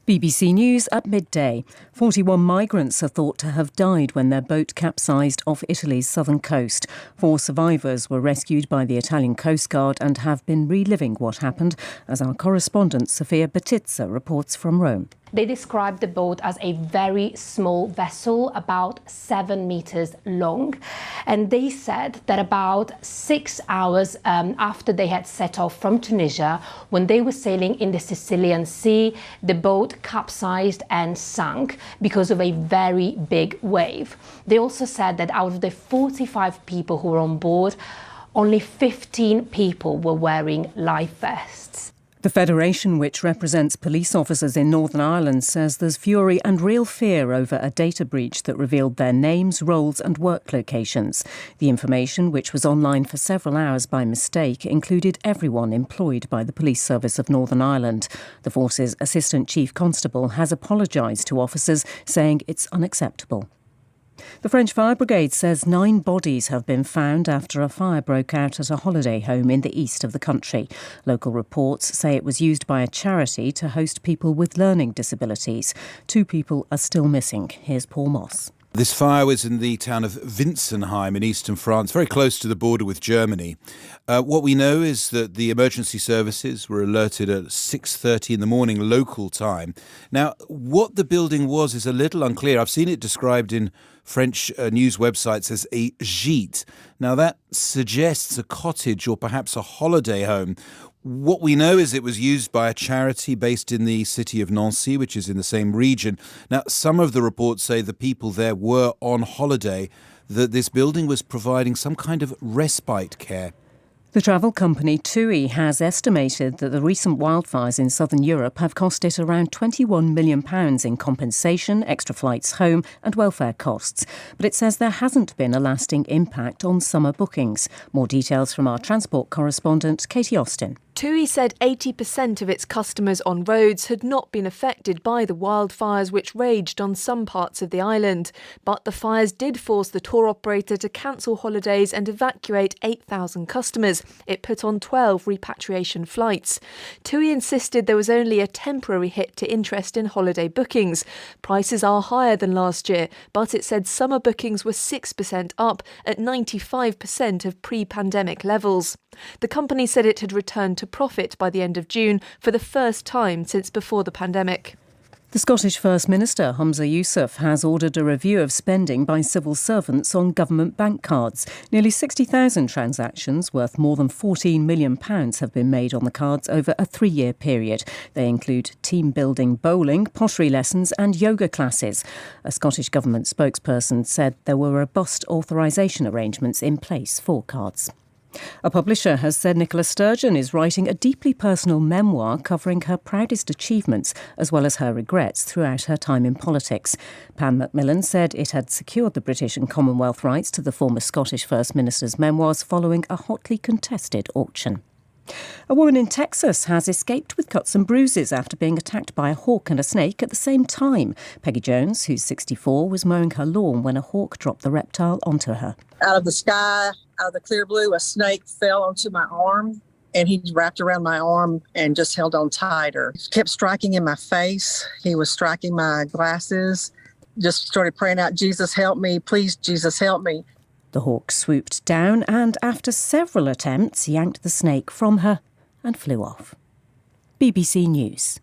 BBC News at midday. 41 migrants are thought to have died when their boat capsized off Italy's southern coast. 4 survivors were rescued by the Italian Coast Guard and have been reliving what happened, as our correspondent Sofia Betizza reports from Rome. They described the boat as a very small vessel, about 7 meters long. And they said that about 6 hours after they had set off from Tunisia, when they were sailing in the Sicilian Sea, the boat capsized and sank because of a very big wave. They also said that out of the 45 people who were on board, only 15 people were wearing life vests. The Federation, which represents police officers in Northern Ireland, says there's fury and real fear over a data breach that revealed their names, roles and work locations. The information, which was online for several hours by mistake, included everyone employed by the Police Service of Northern Ireland. The force's Assistant Chief Constable has apologised to officers, saying it's unacceptable. The French Fire Brigade says 9 bodies have been found after a fire broke out at a holiday home in the east of the country. Local reports say it was used by a charity to host people with learning disabilities. 2 people are still missing. Here's Paul Moss. This fire was in the town of Winsenheim in eastern France, very close to the border with Germany. What we know is that the emergency services were alerted at 6:30 in the morning local time. Now, what the building was is a little unclear. I've seen it described in French news websites as a gîte. Now, that suggests a cottage or perhaps a holiday home. What we know is it was used by a charity based in the city of Nancy, which is in the same region. Now, some of the reports say the people there were on holiday, that this building was providing some kind of respite care. The travel company TUI has estimated that the recent wildfires in southern Europe have cost it around £21 million in compensation, extra flights home and welfare costs. But it says there hasn't been a lasting impact on summer bookings. More details from our transport correspondent, Katie Austin. TUI said 80% of its customers on roads had not been affected by the wildfires which raged on some parts of the island. But the fires did force the tour operator to cancel holidays and evacuate 8,000 customers. It put on 12 repatriation flights. TUI insisted there was only a temporary hit to interest in holiday bookings. Prices are higher than last year, but it said summer bookings were 6% up at 95% of pre-pandemic levels. The company said it had returned to profit by the end of June for the first time since before the pandemic. The Scottish First Minister, Humza Yousaf, has ordered a review of spending by civil servants on government bank cards. Nearly 60,000 transactions worth more than £14 million have been made on the cards over a 3-year period. They include team-building bowling, pottery lessons and yoga classes. A Scottish Government spokesperson said there were robust authorisation arrangements in place for cards. A publisher has said Nicola Sturgeon is writing a deeply personal memoir covering her proudest achievements as well as her regrets throughout her time in politics. Pan Macmillan said it had secured the British and Commonwealth rights to the former Scottish First Minister's memoirs following a hotly contested auction. A woman in Texas has escaped with cuts and bruises after being attacked by a hawk and a snake at the same time. Peggy Jones, who's 64, was mowing her lawn when a hawk dropped the reptile onto her. Out of the sky, out of the clear blue, a snake fell onto my arm, and he wrapped around my arm and just held on tighter. He kept striking in my face. He was striking my glasses. Just started praying out, Jesus, help me. Please, Jesus, help me. The hawk swooped down and, after several attempts, yanked the snake from her and flew off. BBC News.